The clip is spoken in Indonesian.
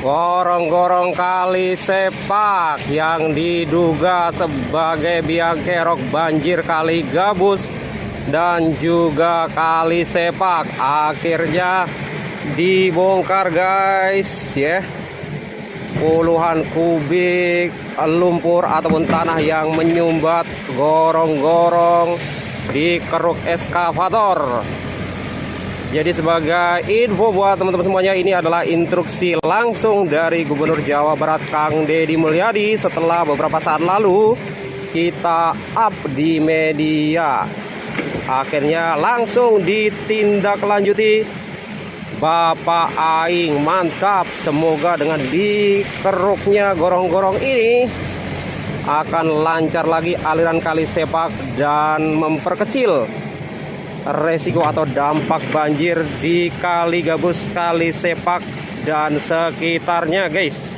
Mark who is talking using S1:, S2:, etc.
S1: Gorong-gorong kali sepak yang diduga sebagai biang kerok banjir kali gabus dan juga kali sepak akhirnya dibongkar guys ya. Puluhan kubik lumpur ataupun tanah yang menyumbat gorong-gorong di keruk eskavator. Jadi sebagai info buat teman-teman semuanya, ini adalah instruksi langsung dari Gubernur Jawa Barat Kang Deddy Mulyadi setelah beberapa saat lalu kita up di media. Akhirnya langsung ditindaklanjuti. Bapak Aing mantap, semoga dengan dikeruknya gorong-gorong ini akan lancar lagi aliran kali sepak dan memperkecil resiko atau dampak banjir di kali gabus, kali sepak dan sekitarnya guys.